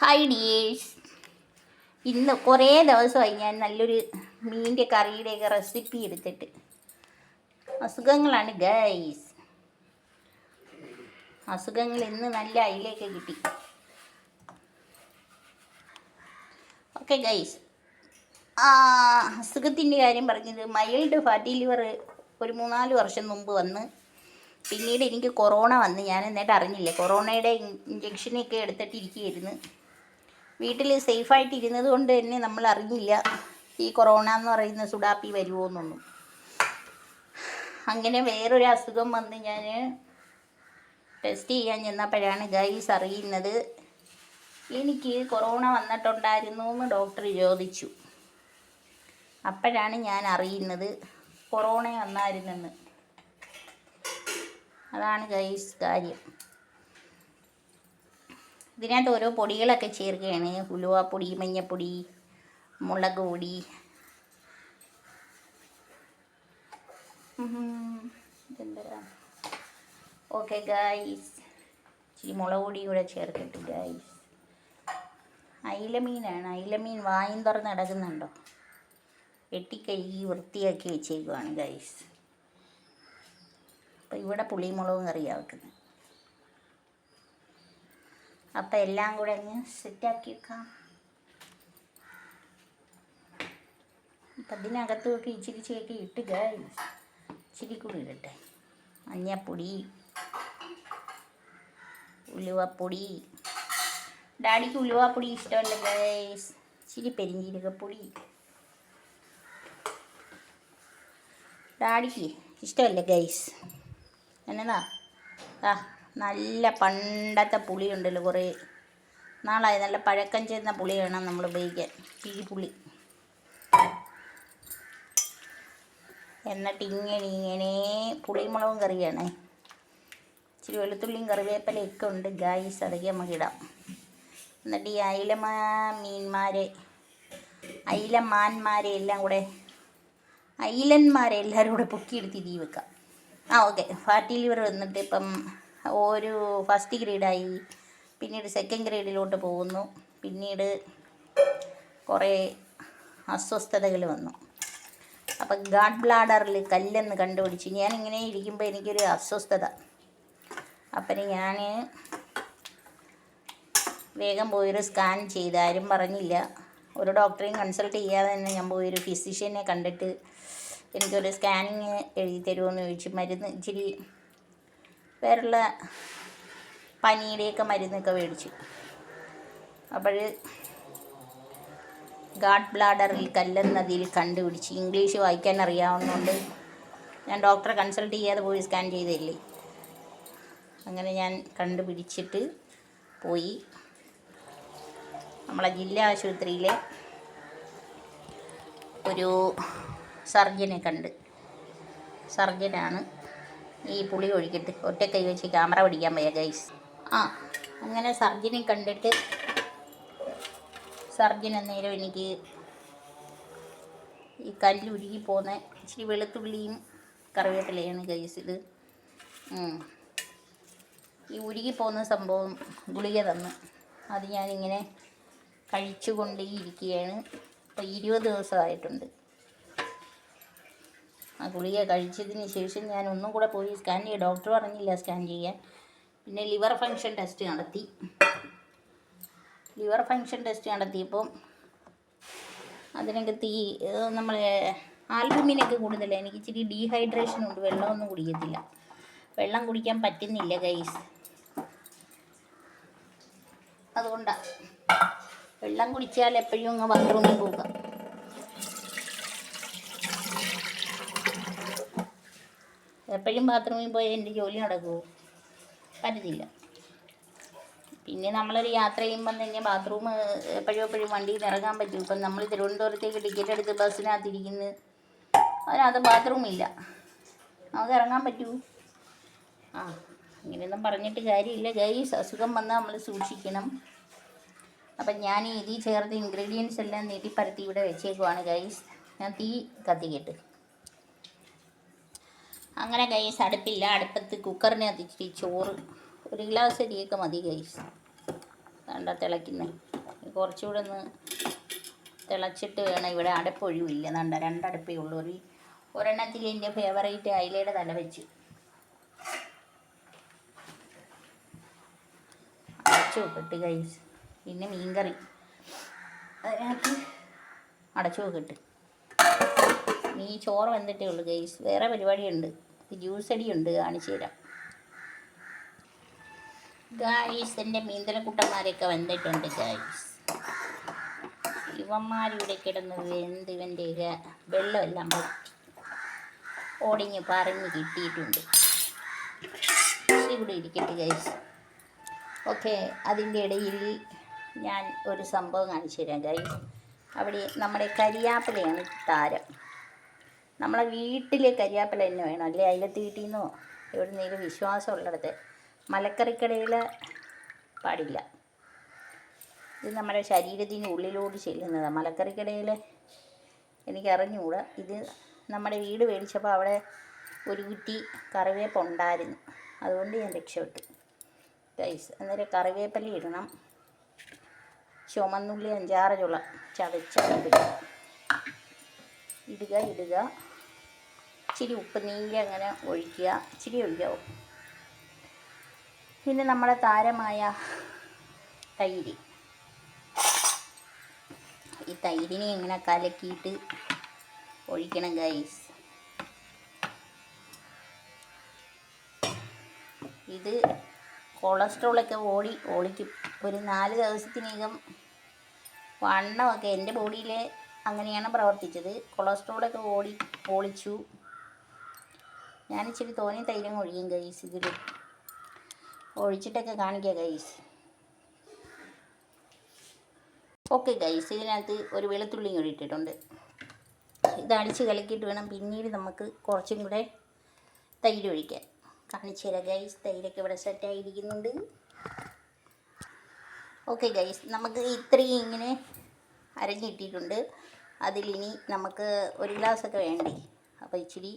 Hi dears. ഇന്ന് കുറേ ദിവസമായി ഞാൻ നല്ലൊരു മീനിൻ്റെ കറിയുടെയൊക്കെ റെസിപ്പി എടുത്തിട്ട്. അസുഖങ്ങളാണ് ഗൈസ്, അസുഖങ്ങൾ. ഇന്ന് നല്ല അയിലയൊക്കെ കിട്ടി. ഓക്കെ ഗൈസ്, അസുഖത്തിൻ്റെ കാര്യം പറഞ്ഞത് മൈൽഡ് ഫാറ്റി ലിവർ ഒരു 3-4 വർഷം മുമ്പ് വന്ന്. പിന്നീട് എനിക്ക് കൊറോണ വന്ന്. ഞാൻ എന്നിട്ട് അറിഞ്ഞില്ല. കൊറോണയുടെ ഇഞ്ചക്ഷനൊക്കെ എടുത്തിട്ടിരിക്കുകയായിരുന്നു. വീട്ടിൽ സേഫായിട്ട് ഇരുന്നത് കൊണ്ട് തന്നെ നമ്മൾ അറിഞ്ഞില്ല ഈ കൊറോണ എന്ന് പറയുന്ന സുഡാപ്പി വരുമോ എന്നൊന്നും. അങ്ങനെ വേറൊരു അസുഖം വന്ന് ഞാൻ ടെസ്റ്റ് ചെയ്യാൻ ചെന്നപ്പോഴാണ് ഗൈസ് അറിയുന്നത് എനിക്ക് കൊറോണ വന്നിട്ടുണ്ടായിരുന്നു എന്ന് ഡോക്ടർ ചോദിച്ചു. അപ്പോഴാണ് ഞാൻ അറിയുന്നത് കൊറോണ വന്നായിരുന്നെന്ന്. അതാണ് ഗൈസ് കാര്യം. ഇതിനകത്ത് ഓരോ പൊടികളൊക്കെ ചേർക്കുകയാണ്. ഉലുവാപ്പൊടി, മഞ്ഞൾപ്പൊടി, മുളക് പൊടി, ഇതെന്താ. ഓക്കെ ഗൈസ്, ഇച്ചിരി മുളക് പൊടി കൂടെ ചേർത്തിട്ട് ഗൈസ്. അയിലമീനാണ്. അയിലമീൻ വായും തുറന്ന് കിടക്കുന്നുണ്ടോ? വെട്ടിക്കഴുകി വൃത്തിയാക്കി വെച്ചേക്കുവാണ് ഗൈസ്. അപ്പോൾ ഇവിടെ പുളിമുളകും കറിയാണ് വെക്കുന്നത്. അപ്പം എല്ലാം കൂടെ അങ്ങ് സെറ്റാക്കി വെക്കാം. അപ്പം ഇതിനകത്തൊക്കെ ഇച്ചിരി ചേക്കി ഇട്ട് ഗൈസ്. ഇച്ചിരി കൂടി ഇടട്ടെ. മഞ്ഞപ്പൊടി, ഉലുവപ്പൊടി. ഡാഡിക്ക് ഉലുവപ്പൊടി ഇഷ്ടമല്ല ഗൈസ്. ഇച്ചിരി പെരിഞ്ജീരകപ്പൊടി ഡാഡിക്ക് ഇഷ്ടമല്ല ഗൈസ്. എന്നതാ നല്ല പണ്ടത്തെ പുളിയുണ്ടല്ലോ, കുറേ നാളായി. നല്ല പഴക്കം ചെന്ന പുളി വേണം നമ്മൾ ഉപയോഗിക്കാൻ, പിഴിപുളി. എന്നിട്ട് ഇങ്ങനെ പുളിമുളകും കറിയാണ്. ഇച്ചിരി വെളുത്തുള്ളിയും കറിവേപ്പിലയൊക്കെ ഉണ്ട് ഗൈസ്. അതൊക്കെ നമുക്കിടാം. എന്നിട്ട് ഈ അയിലമാന്മാരെ എല്ലാം കൂടെ, അയിലന്മാരെ എല്ലാവരും കൂടെ പൊക്കിയെടുത്ത് തീ വെക്കാം. ഓക്കെ. ഫാറ്റി ലിവർ വന്നിട്ട് ഇപ്പം ഒരു ഫസ്റ്റ് ഗ്രേഡായി, പിന്നീട് സെക്കൻഡ് ഗ്രേഡിലോട്ട് പോകുന്നു. പിന്നീട് കുറേ അസ്വസ്ഥതകൾ വന്നു. അപ്പം ഗാഡ് ബ്ലാഡറിൽ കല്ലെന്ന് കണ്ടുപിടിച്ചു. ഞാനിങ്ങനെ ഇരിക്കുമ്പോൾ എനിക്കൊരു അസ്വസ്ഥത. അപ്പം ഞാൻ വേഗം പോയൊരു സ്കാൻ ചെയ്ത്. ആരും പറഞ്ഞില്ല, ഒരു ഡോക്ടറെയും കൺസൾട്ട് ചെയ്യാതെ തന്നെ ഞാൻ പോയൊരു ഫിസിഷ്യനെ കണ്ടിട്ട് എനിക്കൊരു സ്കാനിങ് എഴുതി തരുമോയെന്ന് ചോദിച്ചു. മരുന്ന് ഇച്ചിരി വേറുള്ള പനിയുടെയൊക്കെ മരുന്നൊക്കെ മേടിച്ചു. അപ്പോൾ ഗാഡ് ബ്ലാഡറിൽ കല്ലെന്നതിൽ കണ്ടുപിടിച്ച്. ഇംഗ്ലീഷ് വായിക്കാൻ അറിയാവുന്നതുകൊണ്ട് ഞാൻ ഡോക്ടറെ കൺസൾട്ട് ചെയ്യാതെ പോയി സ്കാൻ ചെയ്തില്ലേ. അങ്ങനെ ഞാൻ കണ്ടുപിടിച്ചിട്ട് പോയി നമ്മളെ ജില്ലാ ആശുപത്രിയിലെ ഒരു സർജനെ കണ്ട്. സർജനാണ് ഈ പുളി ഒഴിക്കിട്ട് ഒറ്റ കൈ വെച്ച് ക്യാമറ പിടിക്കാൻ വയ്യ ഗൈസ്. അങ്ങനെ സർജനെ കണ്ടിട്ട് സർജൻ അന്നേരം എനിക്ക് ഈ കല്ല് ഉരുകി പോകുന്ന ഇച്ചിരി വെളുത്തുള്ളിയും കറിവേപ്പിലയാണ് ഗൈസ് ഇത്. ഈ ഉരുകി പോകുന്ന സംഭവം ഗുളിക തന്നു. അത് ഞാനിങ്ങനെ കഴിച്ചുകൊണ്ടേയിരിക്കുകയാണ്. ഇപ്പോൾ 20 ദിവസമായിട്ടുണ്ട്. ആ ഗുളിക കഴിച്ചതിന് ശേഷം ഞാൻ ഒന്നും കൂടെ പോയി സ്കാൻ ചെയ്യും. ഡോക്ടർ പറഞ്ഞില്ല സ്കാൻ ചെയ്യാൻ. പിന്നെ ലിവർ ഫങ്ഷൻ ടെസ്റ്റ് നടത്തി. ലിവർ ഫങ്ഷൻ ടെസ്റ്റ് നടത്തിയപ്പോൾ അതിനകത്ത് ഈ നമ്മൾ ആൽബുമിനൊക്കെ കൂടുതലാണ്. എനിക്ക് ഇച്ചിരി ഡീഹൈഡ്രേഷൻ ഉണ്ട്. വെള്ളമൊന്നും കുടിക്കത്തില്ല. വെള്ളം കുടിക്കാൻ പറ്റുന്നില്ല ഗൈസ്. അതുകൊണ്ടാണ് വെള്ളം കുടിച്ചാൽ എപ്പോഴും അങ്ങ് ബാത്റൂമിൽ പോകാം. എപ്പോഴും ബാത്റൂമിൽ പോയാൽ എൻ്റെ ജോലി നടക്കുമോ? പറ്റത്തില്ല. പിന്നെ നമ്മളൊരു യാത്ര ചെയ്യുമ്പം തന്നെ ബാത്റൂം എപ്പോഴും വണ്ടിയിൽ നിന്ന് ഇറങ്ങാൻ പറ്റും. ഇപ്പം നമ്മൾ തിരുവനന്തപുരത്തേക്ക് ടിക്കറ്റ് എടുത്ത് ബസ്സിനകത്തിരിക്കുന്നത്, അതിനകത്ത് ബാത്റൂമില്ല. നമുക്ക് ഇറങ്ങാൻ പറ്റൂ? ഇങ്ങനെയൊന്നും പറഞ്ഞിട്ട് കാര്യമില്ല ഗൈസ്. അസുഖം വന്നാൽ നമ്മൾ സൂക്ഷിക്കണം. അപ്പം ഞാൻ ഇതിൽ ചേർത്ത ഇൻഗ്രീഡിയൻസ് എല്ലാം നീട്ടിപ്പരത്തി ഇവിടെ വെച്ചേക്കുവാണ് ഗൈസ്. ഞാൻ തീ കത്തിക്കട്ട്. അങ്ങനെ ഗൈസ്, അടുപ്പില്ല. അടുപ്പത്ത് കുക്കറിനകത്ത് ഇച്ചിരി ചോറ്, 1 ഗ്ലാസ് അരിയൊക്കെ മതി ഗൈസ്. വേണ്ട തിളയ്ക്കുന്നത്. കുറച്ചുകൂടെ ഒന്ന് തിളച്ചിട്ട് വേണം. ഇവിടെ അടപ്പൊഴിവില്ല, നണ്ട രണ്ടടുപ്പേ ഉള്ളൂ. ഒരെണ്ണത്തിൽ എൻ്റെ ഫേവറേറ്റ് അയിലയുടെ തല വെച്ച് അടച്ചു വെക്കിട്ട് ഗൈസ്. പിന്നെ മീൻകറി അതിനകത്ത് അടച്ചു വെക്കിട്ട്. നീ ചോറ് വന്നിട്ടേ ഉള്ളൂ ഗൈസ്. വേറെ പരിപാടിയുണ്ട്, ജ്യൂസ് അടിയുണ്ട്, കാണിച്ചു തരാം ഗൈസ്. എൻ്റെ മീന്തലക്കുട്ടന്മാരെയൊക്കെ വന്നിട്ടുണ്ട് ഗൈസ്. ഇവന്മാരിവിടെ കിടന്ന് വെന്ത് ഇവൻ്റെയൊക്കെ വെള്ളമെല്ലാം ഓടിഞ്ഞ് പറഞ്ഞ് കിട്ടിയിട്ടുണ്ട്. ഇവിടെ ഇരിക്കട്ടെ ഗൈസ്. ഓക്കെ, അതിൻ്റെ ഇടയിൽ ഞാൻ ഒരു സംഭവം കാണിച്ചു തരാം ഗൈസ്. അവിടെ നമ്മുടെ കരിയാപ്പിലയാണ് താരം. നമ്മളെ വീട്ടിലെ കരിയാപ്പില തന്നെ വേണം, അല്ലേ അയലത്ത് വീട്ടിൽ നിന്നോ എവിടുന്നേലും വിശ്വാസമുള്ളിടത്ത്. മലക്കറിക്കടയിൽ പാടില്ല. ഇത് നമ്മുടെ ശരീരത്തിന് ഉള്ളിലോട്ട് ചെല്ലുന്നതാണ്. മലക്കറിക്കടയിൽ എനിക്കറിഞ്ഞുകൂടാ. ഇത് നമ്മുടെ വീട് മേടിച്ചപ്പോൾ അവിടെ ഒരു കുറ്റി കറിവേപ്പ് ഉണ്ടായിരുന്നു, അതുകൊണ്ട് ഞാൻ രക്ഷപ്പെട്ടു ഗൈസ്. അന്നേരം കറിവേപ്പില ഇടണം. ചുമന്നുള്ളി 5-6 ചുള ചതച്ചിടുക. ഇടുക. ഇച്ചിരി ഉപ്പ് നീങ്ങി അങ്ങനെ ഒഴിക്കുക, ഇച്ചിരി ഒഴിക്കാവും. പിന്നെ നമ്മുടെ താരമായ തൈര്. ഈ തൈരിനെ ഇങ്ങനെ കലക്കിയിട്ട് ഒഴിക്കണം ഗൈസ്. ഇത് കൊളസ്ട്രോളൊക്കെ ഓളിക്കും. ഒരു 4 ദിവസത്തിനകം വണ്ണമൊക്കെ എൻ്റെ ബോഡിയിൽ അങ്ങനെയാണ് പ്രവർത്തിച്ചത്. കൊളസ്ട്രോളൊക്കെ ഓളിച്ചു. ഞാനിച്ചിരി തോനെ തൈരും ഒഴിക്കും ഗൈസ്. ഇതിൽ ഒഴിച്ചിട്ടൊക്കെ കാണിക്കുക ഗൈസ്. ഓക്കെ ഗൈസ്, ഇതിനകത്ത് ഒരു വെളുത്തുള്ളിയും കൂടി ഇട്ടിട്ടുണ്ട്. ഇത് അടിച്ച് കലക്കിയിട്ട് വേണം പിന്നീട് നമുക്ക് കുറച്ചും കൂടെ തൈര് ഒഴിക്കാൻ. കാണിച്ചു തരാം ഗൈസ്. തൈരൊക്കെ ഇവിടെ സെറ്റായിരിക്കുന്നുണ്ട്. ഓക്കെ ഗൈസ്, നമുക്ക് ഇത്രയും ഇങ്ങനെ അരഞ്ഞിട്ടിട്ടുണ്ട്. അതിലിനി നമുക്ക് 1 ഗ്ലാസ്സൊക്കെ വേണ്ടേ, അപ്പോൾ ഇച്ചിരി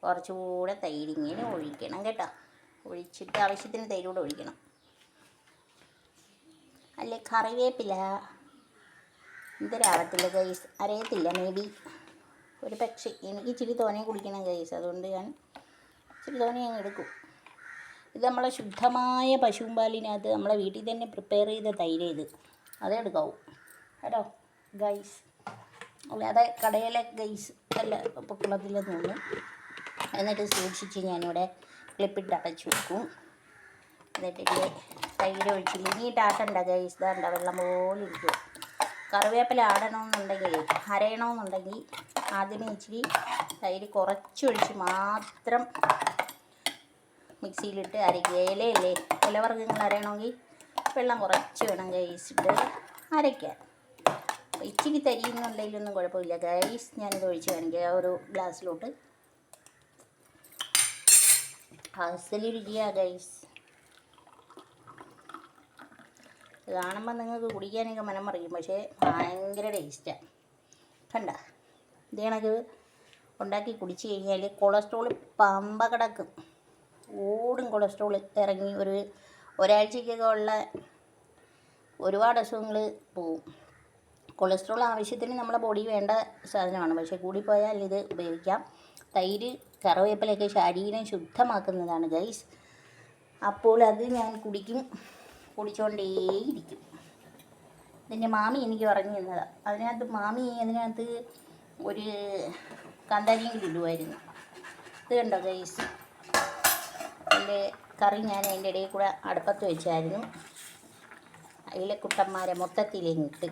കുറച്ചുകൂടെ തൈരിങ്ങനെ ഒഴിക്കണം കേട്ടോ. ഒഴിച്ചിട്ട് ആവശ്യത്തിന് തൈരൂടെ ഒഴിക്കണം. അല്ലേ കറിവേപ്പില എന്തരാവത്തില്ല ഗൈസ്, അറിയത്തില്ല. മേ ബി ഒരു പക്ഷേ എനിക്ക് ഇച്ചിരി തോനെ കുടിക്കണം ഗൈസ്, അതുകൊണ്ട് ഞാൻ ഇച്ചിരി തോനെ അങ്ങ് എടുക്കും. ഇത് നമ്മളെ ശുദ്ധമായ പശുമ്പാലിനകത്ത് നമ്മളെ വീട്ടിൽ തന്നെ പ്രിപ്പയർ ചെയ്ത തൈര്. ഇത് അതേ എടുക്കാവൂ കേട്ടോ ഗൈസ്, അല്ലാതെ കടയിലെ ഗൈസ് അല്ല പൊക്കുളത്തിലെന്ന് തോന്നുന്നു. എന്നിട്ട് സൂക്ഷിച്ച് ഞാനിവിടെ ക്ലിപ്പിട്ട് അടച്ചു വെക്കും. എന്നിട്ട് തൈര് ഒഴിച്ചില്ല. ഇനിയിട്ട് ആട്ടണ്ട ഗൈസ്, ഇതാണ്ട വെള്ളം പോലെ ഇരിക്കും. കറിവേപ്പില ആടണമെന്നുണ്ടെങ്കിൽ അരയണമെന്നുണ്ടെങ്കിൽ ആദ്യമേ ഇച്ചിരി തൈര് കുറച്ചൊഴിച്ച് മാത്രം മിക്സിയിലിട്ട് അരയ്ക്കുക. ഇലയല്ലേ, ഇലവർഗ്ഗങ്ങൾ അരയണമെങ്കിൽ വെള്ളം കുറച്ച് വേണം ഗൈസ് ഇട്ട് അരയ്ക്കാൻ. ഇച്ചിരി തരിയുന്നുണ്ടെങ്കിലൊന്നും കുഴപ്പമില്ല ഗൈസ്. ഞാനിത് ഒഴിച്ച് കാണിക്കുക ഒരു ഗ്ലാസ്സിലോട്ട്. അസല് രുചിയാ ഗൈസ്. കാണുമ്പോൾ നിങ്ങൾക്ക് കുടിക്കാനൊക്കെ മനം മറിയും, പക്ഷേ ഭയങ്കര ടേസ്റ്റാണ്. കണ്ട ഇത് കണക്ക് ഉണ്ടാക്കി കുടിച്ച് കഴിഞ്ഞാൽ കൊളസ്ട്രോൾ പമ്പ കിടക്കും. ഓടും കൊളസ്ട്രോൾ ഇറങ്ങി ഒരാഴ്ചക്കൊക്കെ ഉള്ള ഒരുപാട് അസുഖങ്ങൾ പോവും. കൊളസ്ട്രോൾ ആവശ്യത്തിന് നമ്മളെ ബോഡി വേണ്ട സാധനമാണ്, പക്ഷേ കൂടിപ്പോയാൽ ഇത് ഉപയോഗിക്കാം. തൈര് കറിവേപ്പിലയൊക്കെ ശരീരം ശുദ്ധമാക്കുന്നതാണ് ഗൈസ്. അപ്പോൾ അത് ഞാൻ കുടിച്ചുകൊണ്ടേയിരിക്കും. ഇതിൻ്റെ മാമി എനിക്ക് പറഞ്ഞു തന്നതാണ്. മാമി അതിനകത്ത് ഒരു കാന്താരിയും കൂടി ഇടുമായിരുന്നു. ഇത് കണ്ടോ ഗൈസ്, അതിൻ്റെ കറി ഞാൻ അതിൻ്റെ ഇടയിൽ കൂടെ അടുപ്പത്ത് വെച്ചായിരുന്നു. അയിലക്കുട്ടന്മാരെ മൊത്തത്തിലിട്ട്.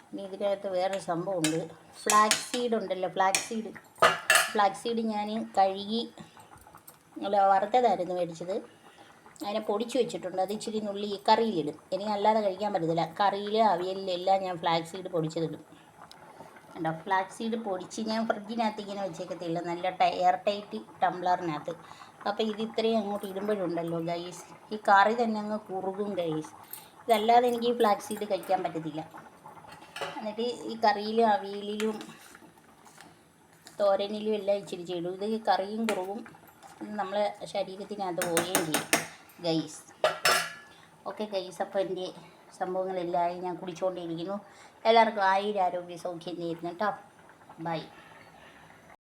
ഇനി ഇതിനകത്ത് വേറൊരു സംഭവമുണ്ട്. ഫ്ലാക്സ് സീഡ് ഉണ്ടല്ലോ, ഫ്ലാക്സ് സീഡ് ഞാൻ കഴുകി വറുത്തതായിരുന്നു മേടിച്ചത്. അതിനെ പൊടിച്ച് വെച്ചിട്ടുണ്ട്. അത് ഇച്ചിരി നുള്ളി കറിയിലിടും. എനിക്ക് അല്ലാതെ കഴിക്കാൻ പറ്റത്തില്ല. കറിയിൽ അവിയലിലെല്ലാം ഞാൻ ഫ്ലാക്സ് സീഡ് പൊടിച്ചതിടും. കണ്ടോ, ഫ്ലാക്സ് സീഡ് പൊടിച്ച് ഞാൻ ഫ്രിഡ്ജിനകത്ത് ഇങ്ങനെ വെച്ചേക്കത്തില്ല, നല്ല എയർ ടൈറ്റ് ടംബ്ലറിനകത്ത്. അപ്പോൾ ഇത് ഇത്രയും അങ്ങോട്ട് ഇടുമ്പോഴുണ്ടല്ലോ ഗൈസ്, ഈ കറി തന്നെ അങ്ങ് കുറുകും ഗൈസ്. ഇതല്ലാതെ എനിക്ക് ഈ ഫ്ലാക്സ് സീഡ് കഴിക്കാൻ പറ്റത്തില്ല. എന്നിട്ട് ഈ കറിയിലും അവിയലിലും തോരനിലും എല്ലാം ഇച്ചിരി ചെയ്യും. ഇത് കറിയും കുറുകും, നമ്മളെ ശരീരത്തിനകത്ത് പോവുകയും ചെയ്യും ഗൈസ്. ഓക്കെ ഗൈസ്, അപ്പോൾ എൻ്റെ സംഭവങ്ങളെല്ലാം ആയി ഞാൻ കുടിച്ചുകൊണ്ടിരിക്കുന്നു. എല്ലാവർക്കും ആയുരാരോഗ്യ സൗഖ്യം നേരുന്നു കേട്ടോ. ബൈ.